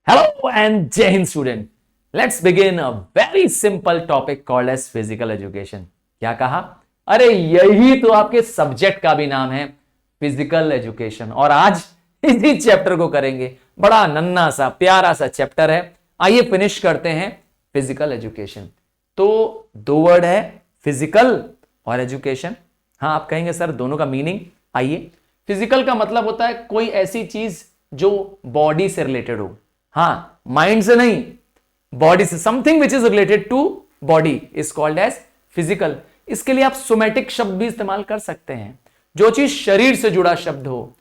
Hello and Jai Hind student. Let's begin a very simple topic called as physical education. क्या कहा? अरे यही तो आपके सब्जेक्ट का भी नाम है, फिजिकल एजुकेशन। और आज इसी चैप्टर को करेंगे। बड़ा नन्हा सा प्यारा सा चैप्टर है। आइए फिनिश करते हैं फिजिकल एजुकेशन। तो दो वर्ड है, फिजिकल और एजुकेशन। हाँ, आप कहेंगे सर दोनों का मीनिंग। आइए, फिजिकल का मतलब होता है कोई ऐसी चीज जो बॉडी से रिलेटेड हो। हाँ, माइंड से नहीं, बॉडी से। Something which is related to body is called as physical. इसके लिए आप सोमैटिक शब्द भी इस्तेमाल कर सकते हैं, जो चीज शरीर से जुड़ा शब्द हो।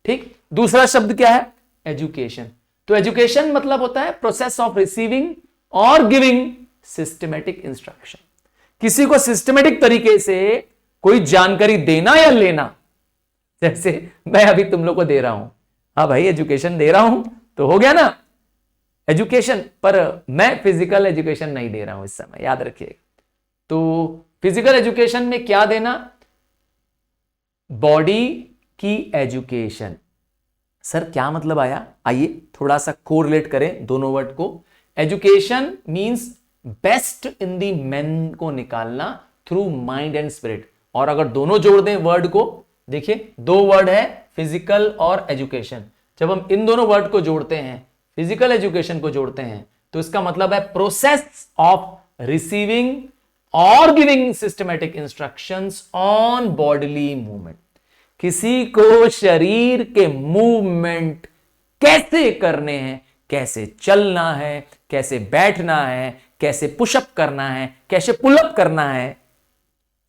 ठीक। दूसरा शब्द क्या है? एजुकेशन। तो एजुकेशन मतलब होता है प्रोसेस ऑफ रिसीविंग और गिविंग सिस्टमेटिक इंस्ट्रक्शन। किसी को सिस्टमेटिक तरीके से कोई जानकारी देना या लेना, जैसे मैं अभी तुम लोग को दे रहा हूं। हाँ भाई, एजुकेशन दे रहा हूं तो हो गया ना एजुकेशन। पर मैं फिजिकल एजुकेशन नहीं दे रहा हूं इस समय, याद रखिएगा। तो फिजिकल एजुकेशन में क्या देना? बॉडी की एजुकेशन। सर क्या मतलब आया? आइए थोड़ा सा कोरिलेट करें दोनों वर्ड को। Education means best in the man को निकालना थ्रू माइंड एंड स्पिरिट। और अगर दोनों जोड़ दें वर्ड को, देखिए दो वर्ड है, फिजिकल और एजुकेशन। जब हम इन दोनों वर्ड को जोड़ते हैं, फिजिकल एजुकेशन को जोड़ते हैं, तो इसका मतलब है प्रोसेस ऑफ रिसीविंग और giving systematic instructions on bodily movement. किसी को शरीर के मूवमेंट कैसे करने हैं, कैसे चलना है, कैसे बैठना है, कैसे पुशअप करना है, कैसे पुलअप करना है,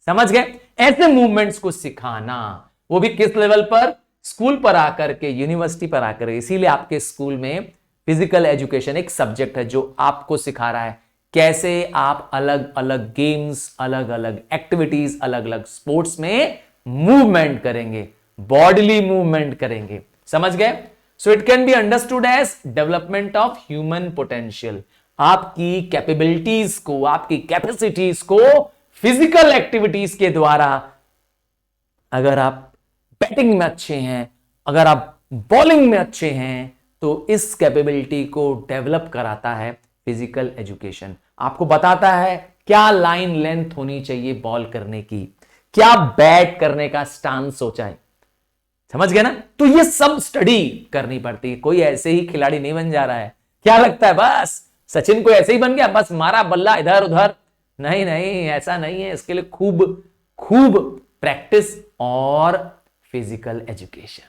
समझ गए? ऐसे मूवमेंट्स को सिखाना, वो भी किस लेवल पर? स्कूल पर आकर के, यूनिवर्सिटी पर आकर के। इसीलिए आपके स्कूल में फिजिकल एजुकेशन एक सब्जेक्ट है जो आपको सिखा रहा है कैसे आप अलग अलग गेम्स, अलग अलग एक्टिविटीज, अलग अलग स्पोर्ट्स में मूवमेंट करेंगे, बॉडीली मूवमेंट करेंगे। समझ गए? So it can be understood as development of human potential. आपकी कैपेबिलिटीज को, आपकी कैपेसिटीज को फिजिकल एक्टिविटीज के द्वारा, अगर आप बैटिंग में अच्छे हैं, अगर आप बॉलिंग में अच्छे हैं, तो इस कैपेबिलिटी को डेवलप कराता है फिजिकल एजुकेशन। आपको बताता है क्या लाइन लेंथ होनी चाहिए बॉल करने की, क्या बैट करने का स्टांस सोचा है। समझ गए ना? तो ये सब स्टडी करनी पड़ती है। कोई ऐसे ही खिलाड़ी नहीं बन जा रहा है। क्या लगता है बस सचिन को ऐसे ही बन गया, बस मारा बल्ला इधर उधर? नहीं नहीं, ऐसा नहीं है। इसके लिए खूब खूब प्रैक्टिस और फिजिकल एजुकेशन।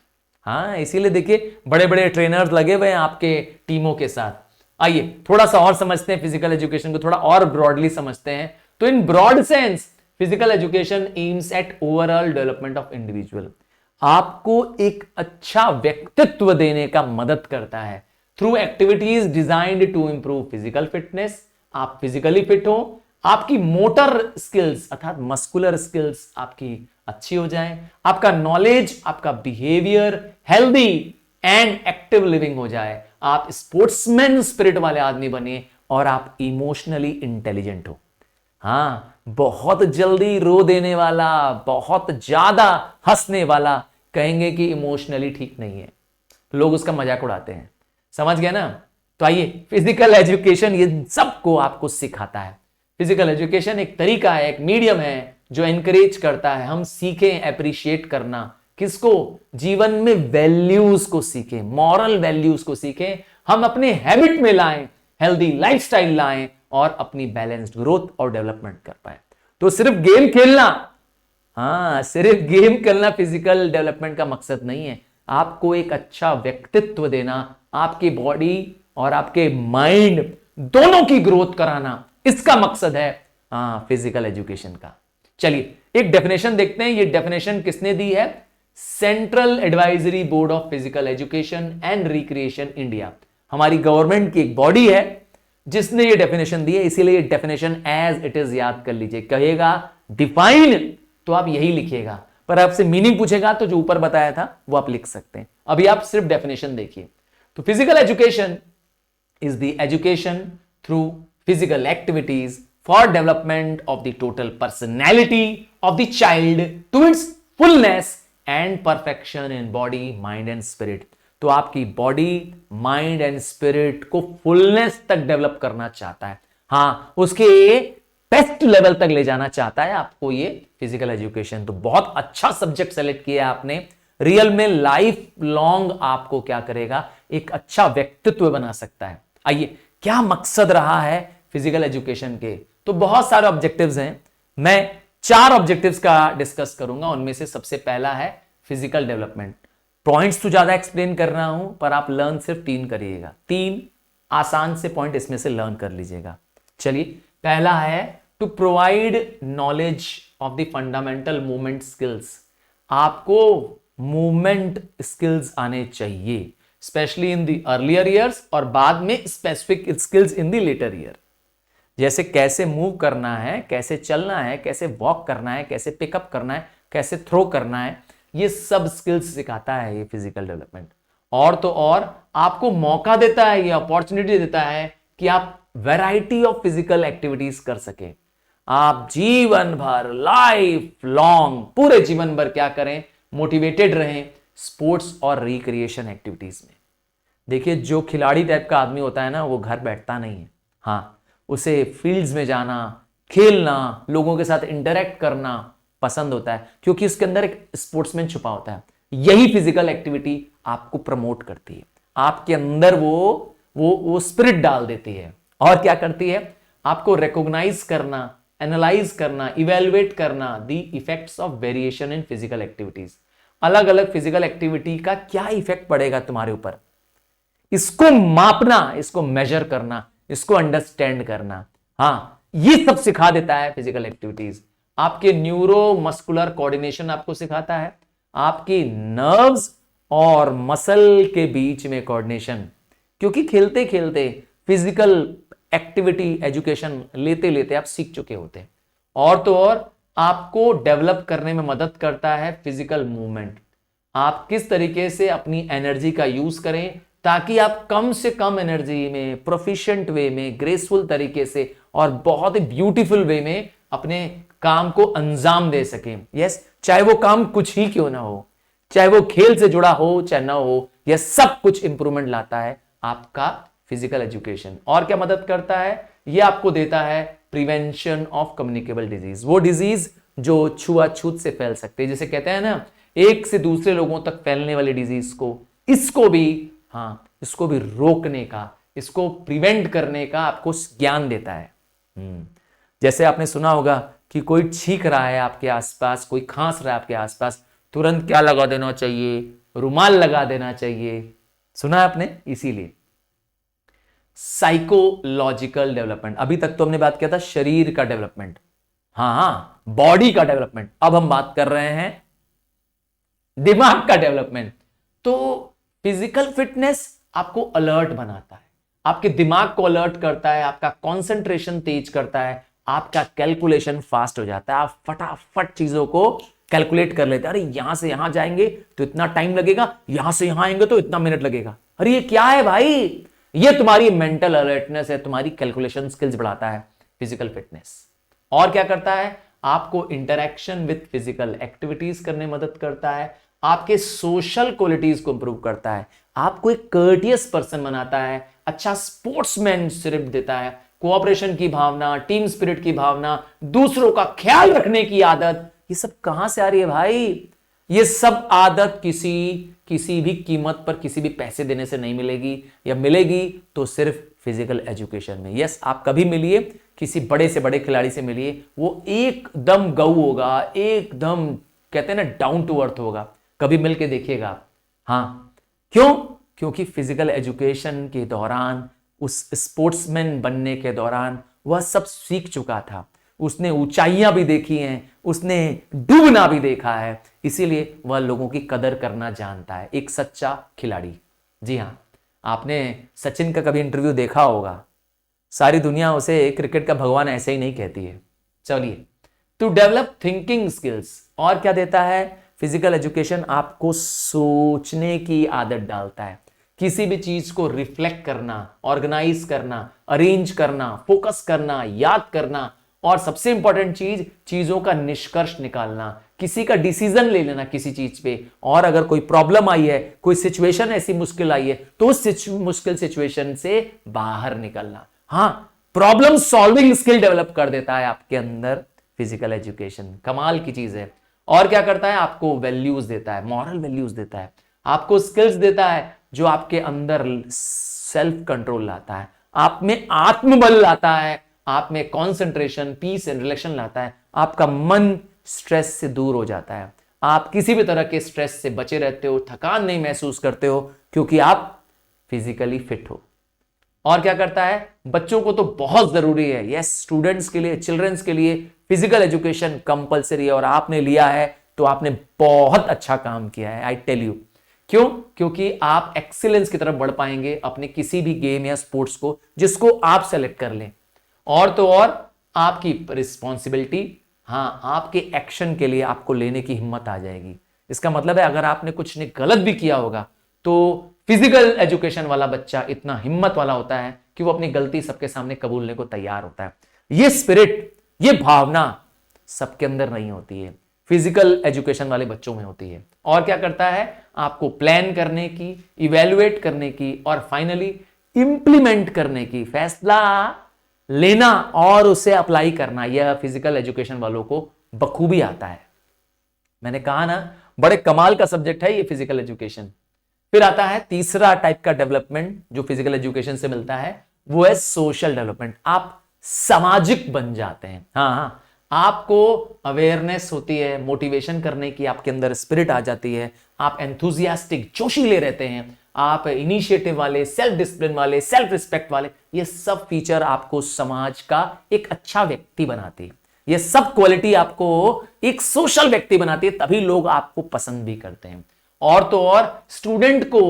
हाँ, इसीलिए देखिए बड़े बड़े ट्रेनर्स लगे हुए हैं आपके टीमों के साथ। आइए थोड़ा सा और समझते हैं फिजिकल एजुकेशन को, थोड़ा और ब्रॉडली समझते हैं। तो in broad sense physical education aims at overall development of individual. आपको एक अच्छा व्यक्तित्व देने का मदद करता है through activities designed to improve physical fitness. आप फिजिकली फिट हो, आपकी मोटर स्किल्स अर्थात मस्कुलर स्किल्स आपकी अच्छी हो जाए, आपका नॉलेज, आपका behaviour healthy and active living हो जाए, आप स्पोर्ट्समैन स्पिरिट वाले आदमी बने और आप इमोशनली इंटेलिजेंट हो। हाँ, बहुत जल्दी रो देने वाला, बहुत ज्यादा हंसने वाला, कहेंगे कि इमोशनली ठीक नहीं है, लोग उसका मजाक उड़ाते हैं। समझ गए ना? तो आइए, फिजिकल एजुकेशन ये सबको आपको सिखाता है। फिजिकल एजुकेशन एक तरीका है, एक मीडियम है जो एनकरेज करता है हम सीखें अप्रिशिएट करना। किसको? जीवन में वैल्यूज को सीखें, मॉरल वैल्यूज को सीखें, हम अपने हैबिट में लाएं, हेल्दी लाइफस्टाइल लाएं और अपनी बैलेंस्ड ग्रोथ और डेवलपमेंट कर पाए। तो सिर्फ गेम खेलना, हाँ सिर्फ गेम खेलना फिजिकल डेवलपमेंट का मकसद नहीं है। आपको एक अच्छा व्यक्तित्व देना, आपकी बॉडी और आपके माइंड दोनों की ग्रोथ कराना, इसका मकसद है फिजिकल एजुकेशन का। चलिए एक डेफिनेशन देखते हैं। ये डेफिनेशन किसने दी है? Central advisory board of physical education and recreation India. हमारी गवर्नमेंट की एक बॉडी है जिसने ये डेफिनेशन दी है, इसीलिए ये डेफिनेशन एज इट इज याद कर लीजिए। कहेगा डिफाइन तो आप यही लिखिएगा, पर आपसे मीनिंग पूछेगा तो जो ऊपर बताया था वो आप लिख सकते हैं। अभी आप सिर्फ डेफिनेशन देखिए। तो physical education is the education through physical activities for development of the total personality of the child to its fullness and perfection in body, mind and spirit। तो आपकी बॉडी, माइंड एंड स्पिरिट को fullness तक develop करना चाहता है, हाँ उसके best level तक ले जाना चाहता है आपको ये फिजिकल एजुकेशन। तो बहुत अच्छा सब्जेक्ट सेलेक्ट किया आपने, रियल में लाइफ लॉन्ग आपको क्या करेगा, एक अच्छा व्यक्तित्व बना सकता है। आइए, क्या मकसद रहा है फिजिकल एजुकेशन के? तो बहुत सारे ऑब्जेक्टिव्स हैं, मैं 4 ऑब्जेक्टिव्स का डिस्कस करूंगा। उनमें से सबसे पहला है फिजिकल डेवलपमेंट। पॉइंट्स तो ज्यादा एक्सप्लेन कर रहा हूं, पर आप लर्न सिर्फ 3 करिएगा, 3 आसान से पॉइंट इसमें से लर्न कर लीजिएगा। चलिए, पहला है to provide knowledge of the fundamental movement skills. आपको मूवमेंट स्किल्स आने चाहिए, specially in the earlier years, और बाद में specific skills in the later year. जैसे कैसे मूव करना है, कैसे चलना है, कैसे वॉक करना है, कैसे पिकअप करना है, कैसे थ्रो करना है, ये सब स्किल्स सिखाता है ये फिजिकल डेवलपमेंट। और तो और आपको मौका देता है, ये अपॉर्चुनिटी देता है कि आप वैरायटी ऑफ फिजिकल एक्टिविटीज कर सके। आप जीवन भर, लाइफ लॉन्ग, पूरे जीवन भर क्या करें, मोटिवेटेड रहें स्पोर्ट्स और रिक्रिएशन एक्टिविटीज में। देखिए, जो खिलाड़ी टाइप का आदमी होता है ना, वो घर बैठता नहीं है, हाँ उसे फील्ड्स में जाना, खेलना, लोगों के साथ इंटरेक्ट करना पसंद होता है, क्योंकि उसके अंदर एक स्पोर्ट्समैन छुपा होता है। यही फिजिकल एक्टिविटी आपको प्रमोट करती है, आपके अंदर वो स्पिरिट डाल देती है। और क्या करती है, आपको रिकॉग्नाइज करना, एनालाइज करना, इवेलुएट करना the effects of variation in physical activities. अलग अलग फिजिकल एक्टिविटी का क्या इफेक्ट पड़ेगा तुम्हारे ऊपर, इसको मापना, इसको मेजर करना, इसको अंडरस्टैंड करना, हाँ ये सब सिखा देता है फिजिकल एक्टिविटीज। आपके न्यूरो मस्कुलर कोऑर्डिनेशन आपको सिखाता है, आपकी नर्व्स और मसल के बीच में कोऑर्डिनेशन, क्योंकि खेलते खेलते फिजिकल एक्टिविटी एजुकेशन लेते लेते आप सीख चुके होते हैं। और तो और आपको डेवलप करने में मदद करता है फिजिकल मूवमेंट। आप किस तरीके से अपनी एनर्जी का यूज करें ताकि आप कम से कम एनर्जी में, प्रोफिशिएंट वे में, ग्रेसफुल तरीके से और बहुत ही ब्यूटीफुल वे में अपने काम को अंजाम दे सकें। यस, चाहे वो काम कुछ ही क्यों ना हो, चाहे वो खेल से जुड़ा हो चाहे ना हो, यह सब कुछ इंप्रूवमेंट लाता है आपका फिजिकल एजुकेशन। और क्या मदद करता है, यह आपको देता है प्रिवेंशन ऑफ कम्युनिकेबल डिजीज। वो डिजीज जो छुआछूत से फैल सकते हैं, जैसे कहते हैं ना, एक से दूसरे लोगों तक फैलने वाली डिजीज को, इसको भी, हाँ इसको भी रोकने का, इसको प्रिवेंट करने का आपको ज्ञान देता है। जैसे आपने सुना होगा कि कोई छींक रहा है आपके आसपास, कोई खांस रहा है आपके आसपास, तुरंत क्या लगा देना चाहिए, रुमाल लगा देना चाहिए, सुना आपने। इसीलिए साइकोलॉजिकल डेवलपमेंट, अभी तक तो हमने बात किया था शरीर का डेवलपमेंट, हाँ बॉडी का डेवलपमेंट, अब हम बात कर रहे हैं दिमाग का डेवलपमेंट। तो फिजिकल फिटनेस आपको अलर्ट बनाता है, आपके दिमाग को अलर्ट करता है, आपका कंसंट्रेशन तेज करता है, आपका कैलकुलेशन फास्ट हो जाता है, आप फटाफट चीजों को कैलकुलेट कर लेते हैं। अरे यहां से यहां जाएंगे तो इतना टाइम लगेगा, यहां से यहां आएंगे तो इतना मिनट लगेगा। अरे ये क्या है भाई, ये तुम्हारी मेंटल अलर्टनेस है, तुम्हारी कैलकुलेशन स्किल्स बढ़ाता है फिजिकल फिटनेस। और क्या करता है, आपको इंटरेक्शन विद फिजिकल एक्टिविटीज करने में मदद करता है, आपके सोशल क्वालिटीज को इंप्रूव करता है, आपको एक कर्टियस पर्सन बनाता है, अच्छा स्पोर्ट्समैन सिर्फ देता है, कोऑपरेशन की भावना, टीम स्पिरिट की भावना, दूसरों का ख्याल रखने की आदत। ये सब कहां से आ रही है भाई, ये सब आदत किसी भी कीमत पर, किसी भी पैसे देने से नहीं मिलेगी, या मिलेगी तो सिर्फ फिजिकल एजुकेशन में। यस, आप कभी मिलिए किसी बड़े से बड़े खिलाड़ी से मिलिए, वो एकदम गऊ होगा, एकदम कहते हैं ना डाउन टू अर्थ होगा, कभी मिलके देखिएगा आप। हाँ, क्यों? क्योंकि फिजिकल एजुकेशन के दौरान, उस स्पोर्ट्समैन बनने के दौरान वह सब सीख चुका था, उसने ऊंचाइयां भी देखी हैं, उसने डूबना भी देखा है, इसीलिए वह लोगों की कदर करना जानता है, एक सच्चा खिलाड़ी। जी हां, आपने सचिन का कभी इंटरव्यू देखा होगा, सारी दुनिया उसे क्रिकेट का भगवान ऐसे ही नहीं कहती है। चलिए, टू डेवलप थिंकिंग स्किल्स, और क्या देता है फिजिकल एजुकेशन, आपको सोचने की आदत डालता है, किसी भी चीज को रिफ्लेक्ट करना, ऑर्गेनाइज करना, अरेंज करना, फोकस करना, याद करना, और सबसे इंपॉर्टेंट चीज, चीजों का निष्कर्ष निकालना, किसी का डिसीजन ले लेना किसी चीज पे, और अगर कोई प्रॉब्लम आई है, कोई सिचुएशन ऐसी मुश्किल आई है, तो उस मुश्किल सिचुएशन से बाहर निकलना। हाँ, प्रॉब्लम सॉल्विंग स्किल डेवलप कर देता है आपके अंदर फिजिकल एजुकेशन, कमाल की चीज है। और क्या करता है, आपको वैल्यूज देता है, मॉरल वैल्यूज देता है, आपको स्किल्स देता है जो आपके अंदर सेल्फ कंट्रोल लाता है, आप में आत्मबल लाता है, आप में कंसंट्रेशन, पीस एंड रिलेशन लाता है, आपका मन स्ट्रेस से दूर हो जाता है, आप किसी भी तरह के स्ट्रेस से बचे रहते हो, थकान नहीं महसूस करते हो, क्योंकि आप फिजिकली फिट हो। और क्या करता है, बच्चों को तो बहुत जरूरी है, यस, स्टूडेंट्स के लिए, चिल्ड्रंस के लिए फिजिकल एजुकेशन कंपलसरी है, और आपने लिया है तो आपने बहुत अच्छा काम किया है, आई टेल यू। क्यों? क्योंकि आप एक्सीलेंस की तरफ बढ़ पाएंगे अपने किसी भी गेम या स्पोर्ट्स को जिसको आप सेलेक्ट कर लें। और तो और आपकी रिस्पॉन्सिबिलिटी, हाँ, आपके एक्शन के लिए आपको लेने की हिम्मत आ जाएगी। इसका मतलब है अगर आपने कुछ ने गलत भी किया होगा तो फिजिकल एजुकेशन वाला बच्चा इतना हिम्मत वाला होता है कि वो अपनी गलती सबके सामने कबूलने को तैयार होता है। ये स्पिरिट, ये भावना सबके अंदर नहीं होती है, फिजिकल एजुकेशन वाले बच्चों में होती है। और क्या करता है, आपको प्लान करने की, इवेल्युएट करने की और फाइनली इंप्लीमेंट करने की, फैसला लेना और उसे अप्लाई करना, यह फिजिकल एजुकेशन वालों को बखूबी आता है। मैंने कहा ना, बड़े कमाल का सब्जेक्ट है ये फिजिकल एजुकेशन। फिर आता है तीसरा टाइप का डेवलपमेंट जो फिजिकल एजुकेशन से मिलता है, वो है सोशल डेवलपमेंट। आप सामाजिक बन जाते हैं। हाँ, आपको अवेयरनेस होती है, मोटिवेशन करने की आपके अंदर स्पिरिट आ जाती है, आप एंथुजियास्टिक, जोशीले रहते हैं, आप इनिशिएटिव वाले, सेल्फ डिसिप्लिन वाले, सेल्फ रिस्पेक्ट वाले। ये सब फीचर आपको समाज का एक अच्छा व्यक्ति बनाती है, ये सब क्वालिटी आपको एक सोशल व्यक्ति बनाती है, तभी लोग आपको पसंद भी करते हैं। और तो और स्टूडेंट को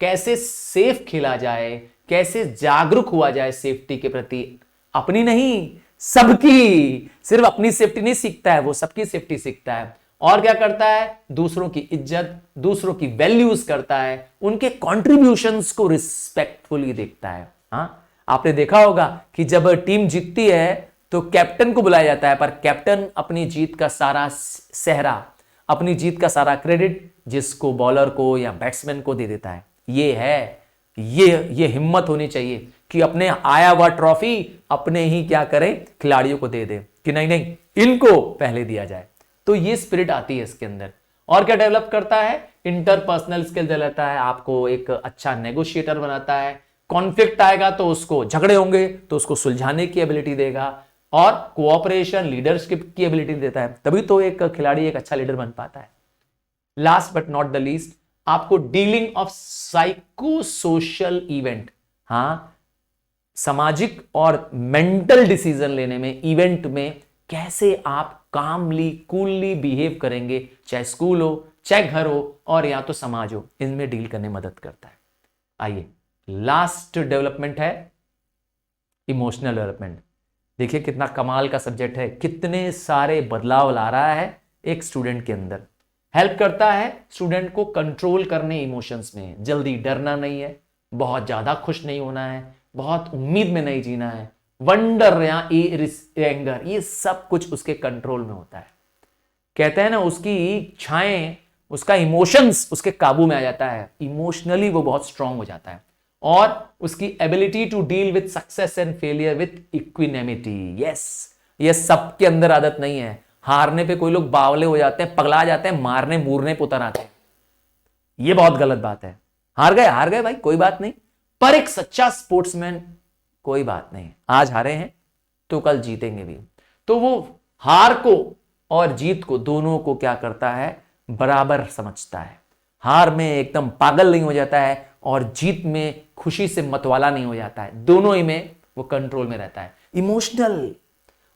कैसे सेफ खेला जाए, कैसे जागरूक हुआ जाए सेफ्टी के प्रति, अपनी नहीं सबकी, सिर्फ अपनी सेफ्टी नहीं सीखता है, वो सबकी सेफ्टी सीखता है। और क्या करता है, दूसरों की इज्जत, दूसरों की वैल्यूज करता है, उनके कॉन्ट्रीब्यूशंस को रिस्पेक्टफुली देखता है। हाँ, आपने देखा होगा कि जब टीम जीतती है तो कैप्टन को बुलाया जाता है, पर कैप्टन अपनी जीत का सारा सेहरा, अपनी जीत का सारा क्रेडिट जिसको बॉलर को या बैट्समैन को दे देता है। ये है, ये हिम्मत होनी चाहिए कि अपने आया हुआ ट्रॉफी अपने ही क्या करें, खिलाड़ियों को दे दे, कि नहीं नहीं इनको पहले दिया जाए। तो ये स्पिरिट आती है इसके अंदर। और क्या डेवलप करता है, इंटरपर्सनल स्किल देता है, आपको एक अच्छा नेगोशिएटर बनाता है, कॉन्फ्लिक्ट आएगा तो उसको, झगड़े होंगे तो उसको सुलझाने की एबिलिटी देगा, और कोऑपरेशन, लीडरशिप की एबिलिटी देता है, तभी तो एक खिलाड़ी एक अच्छा लीडर बन पाता है। Last but not the least, आपको dealing of psycho social event, हाँ, सामाजिक और मेंटल डिसीजन लेने में, इवेंट में कैसे आप कामली, कूलली बिहेव करेंगे, चाहे स्कूल हो, चाहे घर हो, और या तो समाज हो, इनमें डील करने में मदद करता है। आइए, लास्ट डेवलपमेंट है इमोशनल डेवलपमेंट। देखिए कितना कमाल का सब्जेक्ट है, कितने सारे बदलाव ला रहा है एक स्टूडेंट के अंदर। हेल्प करता है स्टूडेंट को कंट्रोल करने इमोशंस में, जल्दी डरना नहीं है, बहुत ज्यादा खुश नहीं होना है, बहुत उम्मीद में नहीं जीना है, वंडर या एंगर, ये सब कुछ उसके कंट्रोल में होता है। कहते हैं ना, उसकी इच्छाएं, उसका इमोशंस उसके काबू में आ जाता है, इमोशनली वो बहुत स्ट्रांग हो जाता है। और उसकी ability to deal with success and failure with equanimity, yes, ये सबके अंदर आदत नहीं है। हारने पे कोई लोग बावले हो जाते हैं, पगला जाते हैं, मारने मूरने पे उतर आते हैं, ये बहुत गलत बात है। हार गए भाई, कोई बात नहीं, पर एक सच्चा स्पोर्ट्समैन, कोई बात नहीं, आज हारे हैं तो कल जीतेंगे भी। तो वो हार को और जीत को, दोनों को क्या करता है, बराबर समझता है। हार में एकदम पागल नहीं हो जाता है और जीत में खुशी से मतवाला नहीं हो जाता है, दोनों ही में वो कंट्रोल में रहता है। इमोशनल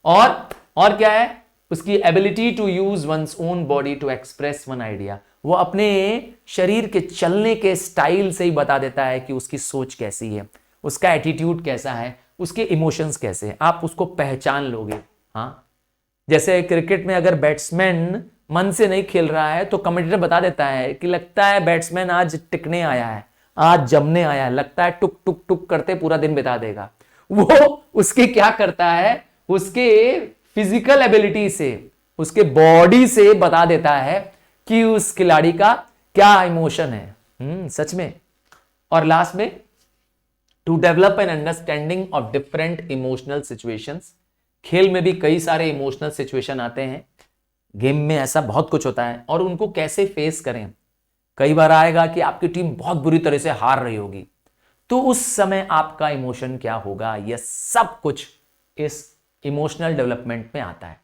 और क्या है, उसकी ability to use one's own body to express one idea, वो अपने शरीर के चलने के स्टाइल से ही बता देता है कि उसकी सोच कैसी है, उसका एटीट्यूड कैसा है, उसके इमोशंस कैसे हैं, आप उसको पहचान लोगे। हाँ, जैसे क्रिकेट में अगर बैट्समैन मन से नहीं खेल रहा है तो कमेंटेटर बता देता है कि लगता है बैट्समैन आज टिकने आया है, आज जमने आया है, लगता है टुक टुक टुक करते पूरा दिन बिता देगा। वो उसके क्या करता है, उसके फिजिकल एबिलिटी से, उसके बॉडी से बता देता है कि उस खिलाड़ी का क्या इमोशन है। सच में। और लास्ट में, to develop an understanding of different emotional situations. खेल में भी कई सारे इमोशनल सिचुएशन आते हैं, गेम में ऐसा बहुत कुछ होता है, और उनको कैसे फेस करें। कई बार आएगा कि आपकी टीम बहुत बुरी तरह से हार रही होगी, तो उस समय आपका इमोशन क्या होगा, यह सब कुछ इस इमोशनल डेवलपमेंट में आता है।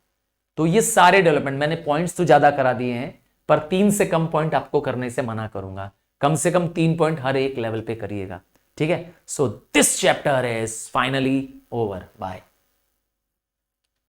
तो ये सारे डेवलपमेंट, मैंने पॉइंट्स तो ज्यादा करा दिए हैं, पर 3 से कम पॉइंट आपको करने से मना करूंगा। कम से कम 3 पॉइंट हर एक लेवल पे करिएगा, ठीक है। So this chapter is finally over. Bye.